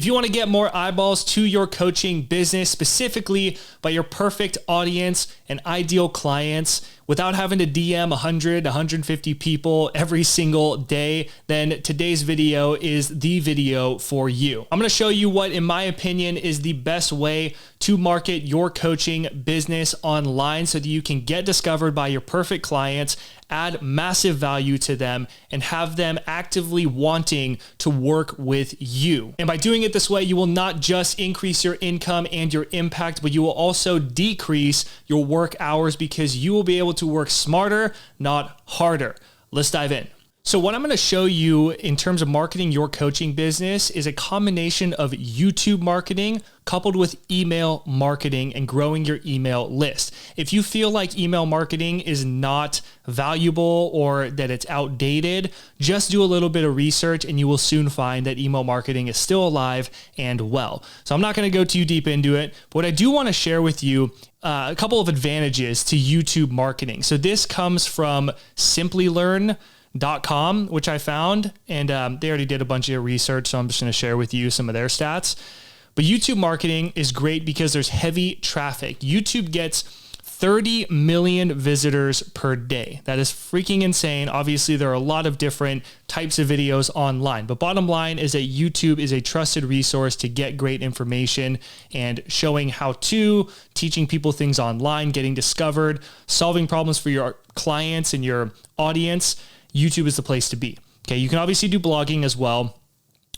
If you want to get more eyeballs to your coaching business, specifically by your perfect audience and ideal clients, without having to DM 100, 150 people every single day, then today's video is the video for you. I'm going to show you what, in my opinion, is the best way to market your coaching business online so that you can get discovered by your perfect clients, add massive value to them, and have them actively wanting to work with you. And by doing it this way, you will not just increase your income and your impact, but you will also decrease your work hours because you will be able to work smarter, not harder. Let's dive in. So what I'm going to show you in terms of marketing your coaching business is a combination of YouTube marketing coupled with email marketing and growing your email list. If you feel like email marketing is not valuable or that it's outdated, just do a little bit of research and you will soon find that email marketing is still alive and well. So I'm not going to go too deep into it, but what I do want to share with you a couple of advantages to YouTube marketing. So this comes from simplylearn.com, which I found, and they already did a bunch of research, so I'm just going to share with you some of their stats. But YouTube marketing is great because there's heavy traffic. YouTube gets 30 million visitors per day. That is freaking insane. Obviously, there are a lot of different types of videos online, but bottom line is that YouTube is a trusted resource to get great information and showing how to, teaching people things online, getting discovered, solving problems for your clients and your audience. YouTube is the place to be. Okay, you can obviously do blogging as well,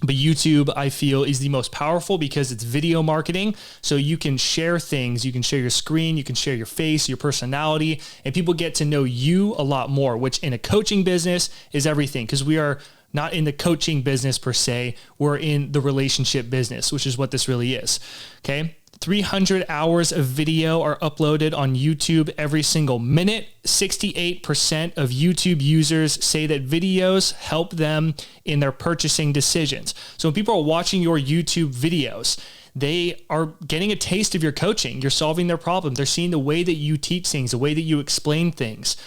but YouTube, I feel, is the most powerful because it's video marketing. So you can share things, you can share your screen, you can share your face, your personality, and people get to know you a lot more, which in a coaching business is everything, because we are not in the coaching business per se, we're in the relationship business, which is what this really is. Okay. 300 hours of video are uploaded on YouTube every single minute. 68% of YouTube users say that videos help them in their purchasing decisions. So when people are watching your YouTube videos, they are getting a taste of your coaching. You're solving their problem. They're seeing the way that you teach things, the way that you explain things.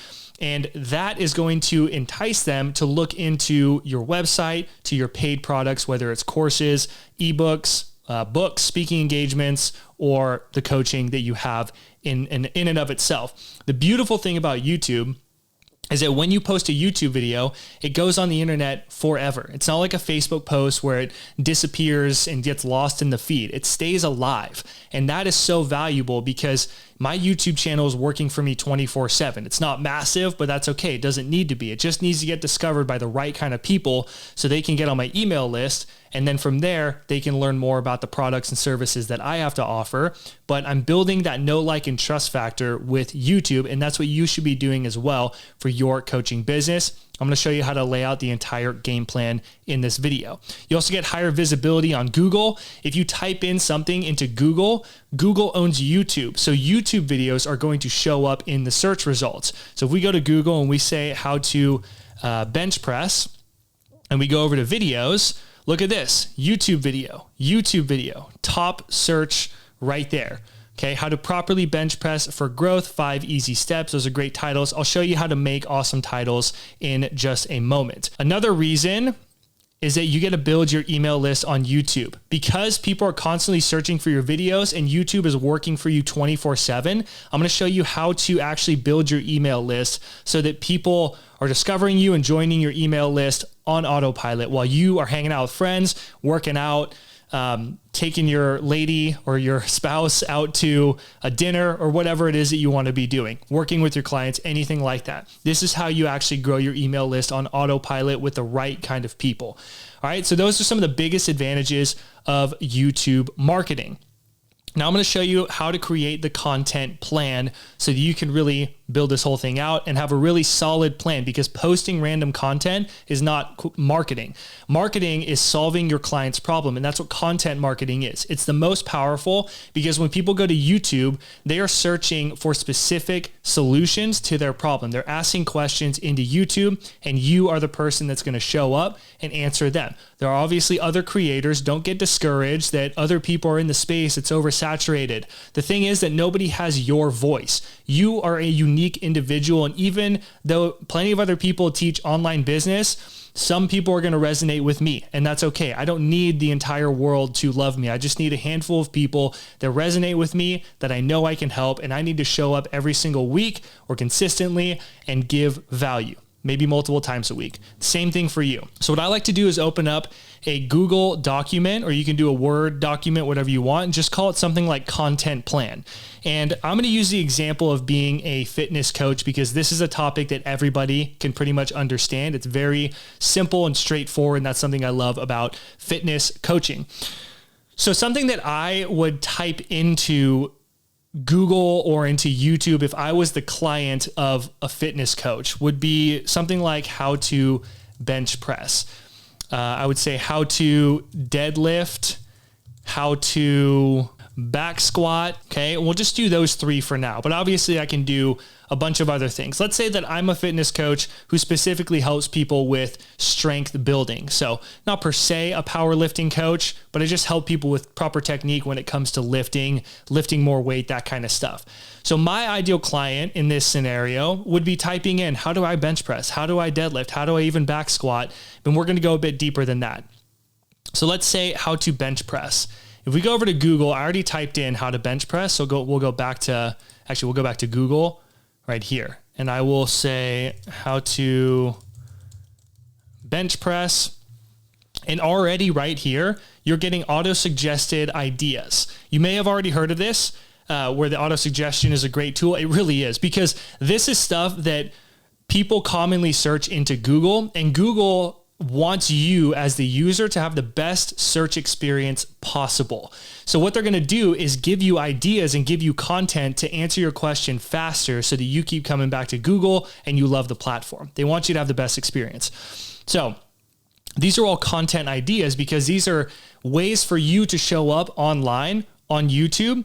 And that is going to entice them to look into your website, to your paid products, whether it's courses, ebooks, books, speaking engagements, or the coaching that you have in and of itself. The beautiful thing about YouTube is that when you post a YouTube video, it goes on the internet forever. It's not like a Facebook post where it disappears and gets lost in the feed. It stays alive. And that is so valuable because my YouTube channel is working for me 24/7. It's not massive, but that's okay. It doesn't need to be. It just needs to get discovered by the right kind of people so they can get on my email list. And then from there, they can learn more about the products and services that I have to offer. But I'm building that know, like, and trust factor with YouTube. And that's what you should be doing as well for your coaching business. I'm going to show you how to lay out the entire game plan in this video. You also get higher visibility on Google. If you type in something into Google, Google owns YouTube. So YouTube videos are going to show up in the search results. So if we go to Google and we say how to bench press, and we go over to videos, look at this, YouTube video, top search right there. Okay, how to properly bench press for growth, 5 easy steps. Those are great titles. I'll show you how to make awesome titles in just a moment. Another reason is that you get to build your email list on YouTube. Because people are constantly searching for your videos and YouTube is working for you 24/7, I'm going to show you how to actually build your email list so that people are discovering you and joining your email list on autopilot while you are hanging out with friends, working out, taking your lady or your spouse out to a dinner or whatever it is that you want to be doing, working with your clients, anything like that. This is how you actually grow your email list on autopilot with the right kind of people. All right. So those are some of the biggest advantages of YouTube marketing. Now I'm going to show you how to create the content plan so that you can really build this whole thing out and have a really solid plan, because posting random content is not marketing. Marketing is solving your client's problem, and that's what content marketing is. It's the most powerful because when people go to YouTube, they are searching for specific solutions to their problem. They're asking questions into YouTube, and you are the person that's going to show up and answer them. There are obviously other creators. Don't get discouraged that other people are in the space. It's oversaturated. The thing is that nobody has your voice. You are a unique individual, and even though plenty of other people teach online business, Some people are going to resonate with me, and that's okay. I don't need the entire world to love me. I just need a handful of people that resonate with me, that I know I can help, and I need to show up every single week or consistently and give value, maybe multiple times a week. Same thing for you. So what I like to do is open up a Google document, or you can do a Word document, whatever you want, and just call it something like content plan. And I'm going to use the example of being a fitness coach because this is a topic that everybody can pretty much understand. It's very simple and straightforward, and that's something I love about fitness coaching. So something that I would type into Google or into YouTube if I was the client of a fitness coach would be something like how to bench press. I would say how to deadlift, how to back squat. Okay. We'll just do those 3 for now, but obviously I can do a bunch of other things. Let's say that I'm a fitness coach who specifically helps people with strength building. So not per se a powerlifting coach, but I just help people with proper technique when it comes to lifting more weight, that kind of stuff. So my ideal client in this scenario would be typing in, how do I bench press? How do I deadlift? How do I even back squat? And we're going to go a bit deeper than that. So let's say how to bench press. If we go over to Google, I already typed in how to bench press. So we'll go back to Google right here. And I will say how to bench press. And already right here, you're getting auto-suggested ideas. You may have already heard of this, where the auto-suggestion is a great tool. It really is, because this is stuff that people commonly search into Google, and Google wants you as the user to have the best search experience possible. So what they're going to do is give you ideas and give you content to answer your question faster so that you keep coming back to Google and you love the platform. They want you to have the best experience. So these are all content ideas because these are ways for you to show up online on YouTube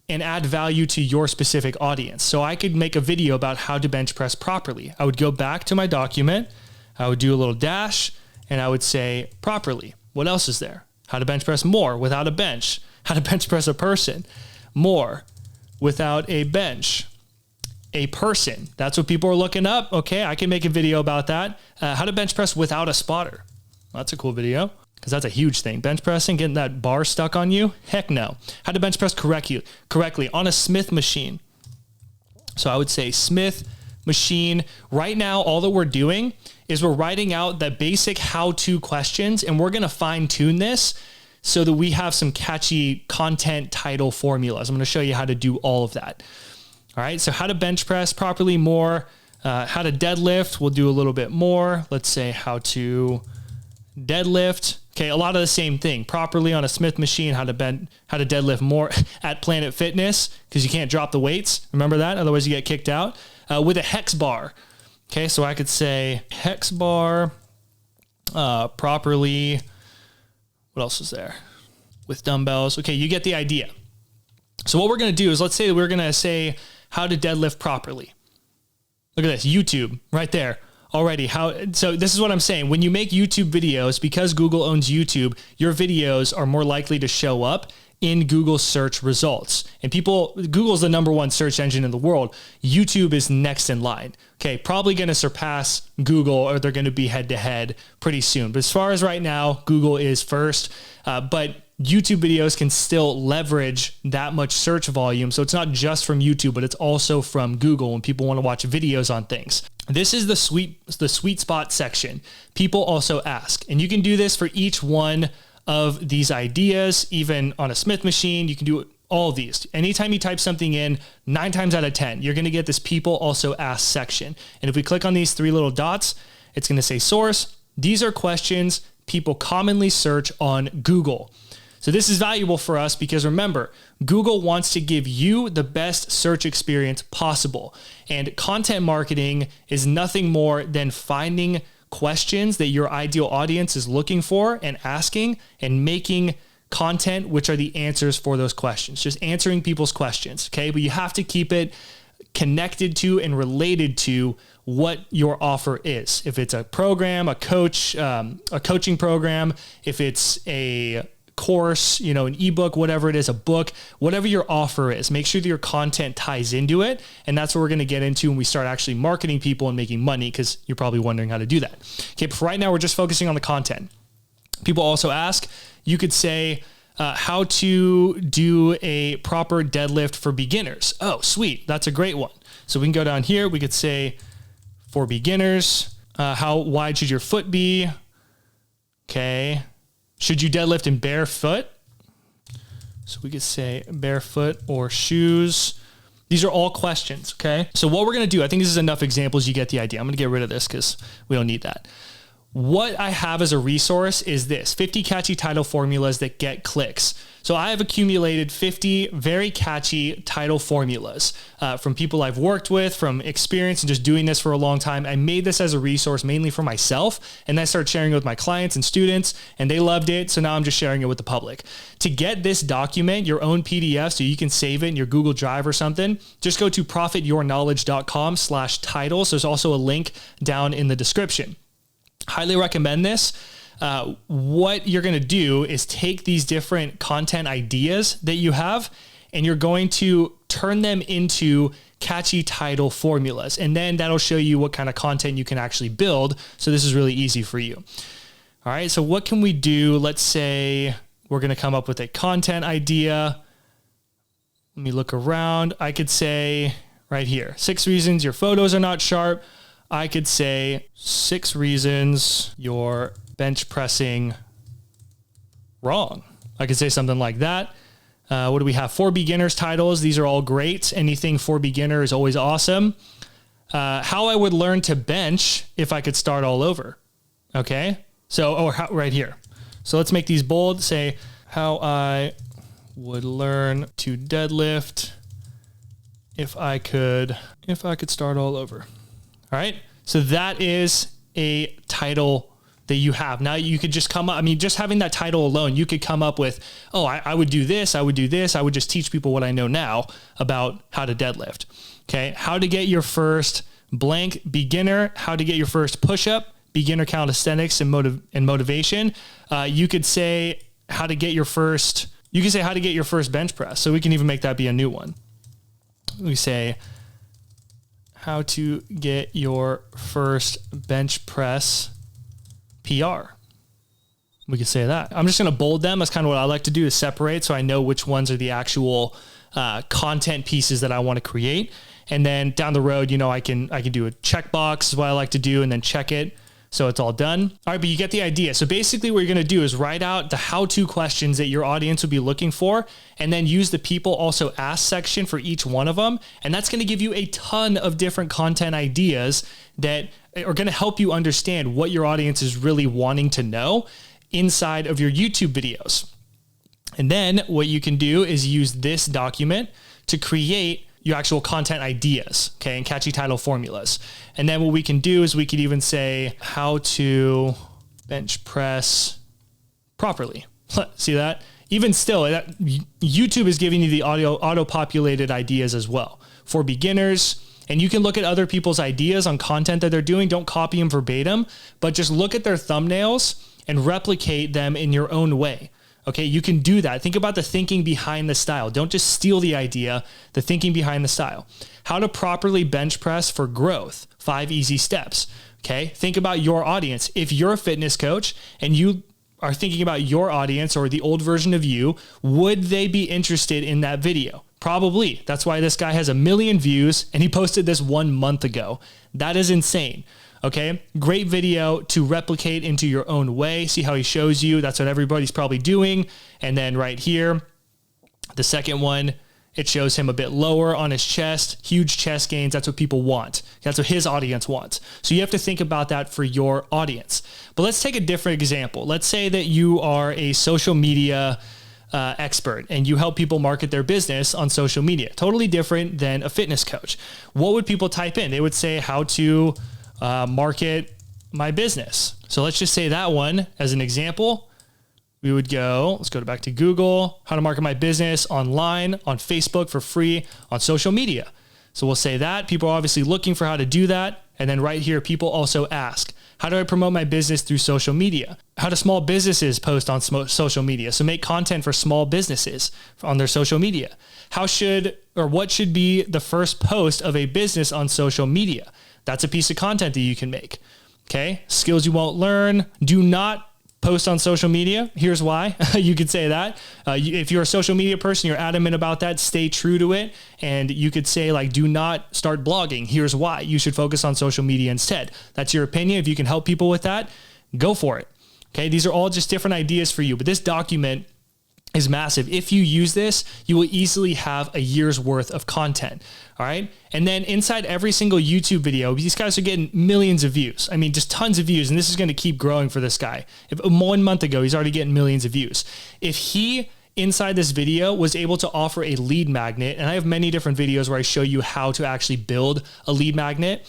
and add value to your specific audience. So I could make a video about how to bench press properly. I would go back to my document, I would do a little dash, and I would say properly. What else is there? How to bench press more without a bench. How to bench press a person more without a bench. A person. That's what people are looking up. Okay, I can make a video about that. How to bench press without a spotter. Well, that's a cool video because that's a huge thing. Bench pressing, getting that bar stuck on you? Heck no. How to bench press correctly on a Smith machine. So I would say Smith machine. Right now, all that we're doing is we're writing out the basic how-to questions, and we're going to fine-tune this so that we have some catchy content title formulas. I'm going to show you how to do all of that. All right. So how to bench press properly more, how to deadlift. We'll do a little bit more. Let's say how to deadlift. Okay. A lot of the same thing. Properly on a Smith machine, how to deadlift more at Planet Fitness, because you can't drop the weights. Remember that? Otherwise you get kicked out. With a hex bar. Okay, so I could say hex bar properly. What else is there? With dumbbells. Okay, you get the idea. So what we're going to do is, let's say we're going to say how to deadlift properly. Look at this, YouTube right there already. So this is what I'm saying. When you make YouTube videos, because Google owns YouTube, your videos are more likely to show up in Google search results. And Google's the #1 search engine in the world. YouTube is next in line. Okay, probably going to surpass Google, or they're going to be head to head pretty soon. But as far as right now, Google is first. But YouTube videos can still leverage that much search volume. So it's not just from YouTube, but it's also from Google when people want to watch videos on things. This is the sweet spot section. People also ask, and you can do this for each one of these ideas, even on a Smith machine. You can do all of these. Anytime you type something in, 9 times out of 10, you're going to get this people also ask section. And if we click on these 3 little dots, it's going to say source. These are questions people commonly search on Google. So this is valuable for us because remember, Google wants to give you the best search experience possible. And content marketing is nothing more than finding questions that your ideal audience is looking for and asking, and making content which are the answers for those questions. Just answering people's questions, okay? But you have to keep it connected to and related to what your offer is. If it's a program, a coaching program, if it's a course, an ebook, whatever it is, a book, whatever your offer is, make sure that your content ties into it. And that's what we're going to get into when we start actually marketing people and making money, because you're probably wondering how to do that. Okay, but for right now, we're just focusing on the content. People also ask, you could say, how to do a proper deadlift for beginners. Oh, sweet. That's a great one. So we can go down here. We could say for beginners, how wide should your foot be? Okay. Should you deadlift in barefoot? So we could say barefoot or shoes. These are all questions. Okay. So what we're going to do, I think this is enough examples. You get the idea. I'm going to get rid of this because we don't need that. What I have as a resource is this: 50 catchy title formulas that get clicks. So I have accumulated 50 very catchy title formulas from people I've worked with, from experience and just doing this for a long time. I made this as a resource mainly for myself, and then I started sharing it with my clients and students, and they loved it. So now I'm just sharing it with the public. To get this document, your own PDF, so you can save it in your Google Drive or something, just go to profityourknowledge.com/titles. There's also a link down in the description. Highly recommend this. What you're going to do is take these different content ideas that you have, and you're going to turn them into catchy title formulas. And then that'll show you what kind of content you can actually build. So this is really easy for you. All right. So what can we do? Let's say we're going to come up with a content idea. Let me look around. I could say right here, 6 reasons your photos are not sharp. I could say 6 reasons you're bench pressing wrong. I could say something like that. What do we have? For beginners titles. These are all great. Anything for beginner is always awesome. How I would learn to bench if I could start all over. Okay. So, right here. So let's make these bold. Say how I would learn to deadlift if I could start all over. All right. So that is a title that you have. Now you could just come up, just having that title alone, you could come up with, I would do this. I would do this. I would just teach people what I know now about how to deadlift. Okay. How to get your first blank beginner, how to get your first push-up, beginner calisthenics and motivation. You could say how to get your first bench press. So we can even make that be a new one. We say, how to get your first bench press PR. We could say that. I'm just going to bold them. That's kind of what I like to do, to separate, so I know which ones are the actual content pieces that I want to create. And then down the road, I can do a checkbox is what I like to do, and then check it. So it's all done. All right, but you get the idea. So basically what you're going to do is write out the how-to questions that your audience would be looking for, and then use the people also ask section for each one of them. And that's going to give you a ton of different content ideas that are going to help you understand what your audience is really wanting to know inside of your YouTube videos. And then what you can do is use this document to create your actual content ideas, okay, and catchy title formulas. And then what we can do is we could even say how to bench press properly. See that? Even still, YouTube is giving you the auto-populated ideas as well for beginners. And you can look at other people's ideas on content that they're doing. Don't copy them verbatim, but just look at their thumbnails and replicate them in your own way. Okay, you can do that. Think about the thinking behind the style. Don't just steal the idea, the thinking behind the style. How to properly bench press for growth. 5 easy steps. Okay, think about your audience. If you're a fitness coach and you are thinking about your audience or the old version of you, would they be interested in that video? Probably. That's why this guy has 1 million views and he posted this 1 month ago. That is insane. Okay, great video to replicate into your own way. See how he shows you. That's what everybody's probably doing. And then right here, the second one, it shows him a bit lower on his chest, huge chest gains. That's what people want. That's what his audience wants. So you have to think about that for your audience. But let's take a different example. Let's say that you are a social media expert and you help people market their business on social media. Totally different than a fitness coach. What would people type in? They would say how to market my business. So let's just say that one as an example. We would go, let's go back to Google, how to market my business online, on Facebook for free, on social media. So we'll say that. People are obviously looking for how to do that. And then right here, people also ask, how do I promote my business through social media? How do small businesses post on social media? So make content for small businesses on their social media. What should be the first post of a business on social media? That's a piece of content that you can make. Okay. Skills you won't learn. Do not post on social media. Here's why. You could say that. If you're a social media person, you're adamant about that, stay true to it. And you could say like, do not start blogging. Here's why. You should focus on social media instead. That's your opinion. If you can help people with that, go for it. Okay. These are all just different ideas for you, but this document is massive. If you use this, you will easily have a year's worth of content. All right. And then inside every single YouTube video, these guys are getting millions of views. I mean, just tons of views. And this is going to keep growing for this guy. If 1 month ago, he's already getting millions of views. If he inside this video was able to offer a lead magnet, and I have many different videos where I show you how to actually build a lead magnet.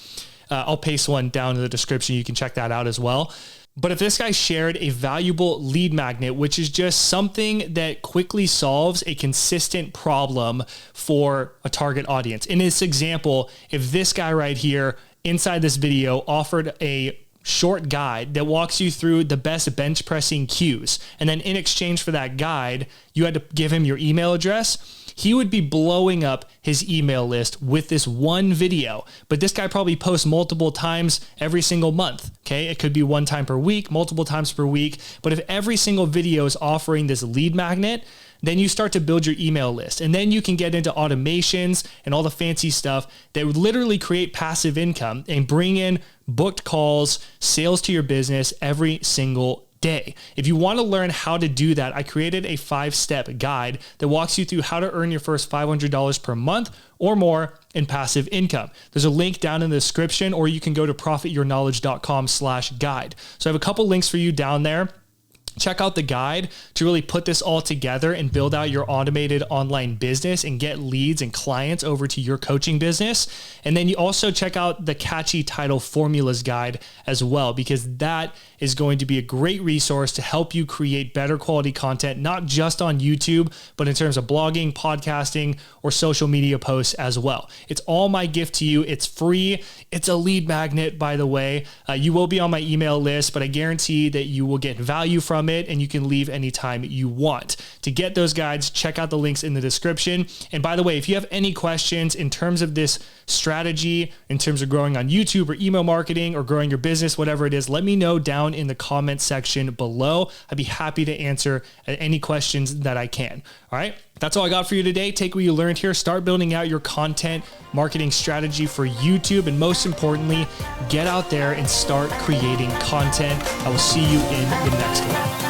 I'll paste one down in the description. You can check that out as well. But if this guy shared a valuable lead magnet, which is just something that quickly solves a consistent problem for a target audience. In this example, if this guy right here inside this video offered a short guide that walks you through the best bench pressing cues, and then in exchange for that guide, you had to give him your email address, he would be blowing up his email list with this one video. But this guy probably posts multiple times every single month. Okay. It could be one time per week, multiple times per week. But if every single video is offering this lead magnet, then you start to build your email list. And then you can get into automations and all the fancy stuff that would literally create passive income and bring in booked calls, sales to your business every single day. If you want to learn how to do that, I created a 5-step guide that walks you through how to earn your first $500 per month or more in passive income. There's a link down in the description, or you can go to profityourknowledge.com/guide. So I have a couple links for you down there. Check out the guide to really put this all together and build out your automated online business and get leads and clients over to your coaching business. And then you also check out the Catchy title formulas guide as well, because that is going to be a great resource to help you create better quality content, not just on YouTube, but in terms of blogging, podcasting, or social media posts as well. It's all my gift to you. It's free. It's a lead magnet, by the way. You will be on my email list, but I guarantee that you will get value from it, and you can leave anytime you want. To get those guides, check out the links in the description. And by the way, if you have any questions in terms of this strategy, in terms of growing on YouTube or email marketing or growing your business, whatever it is, let me know down in the comment section below. I'd be happy to answer any questions that I can. All right. That's all I got for you today. Take what you learned here, start building out your content marketing strategy for YouTube, and most importantly, get out there and start creating content. I will see you in the next one.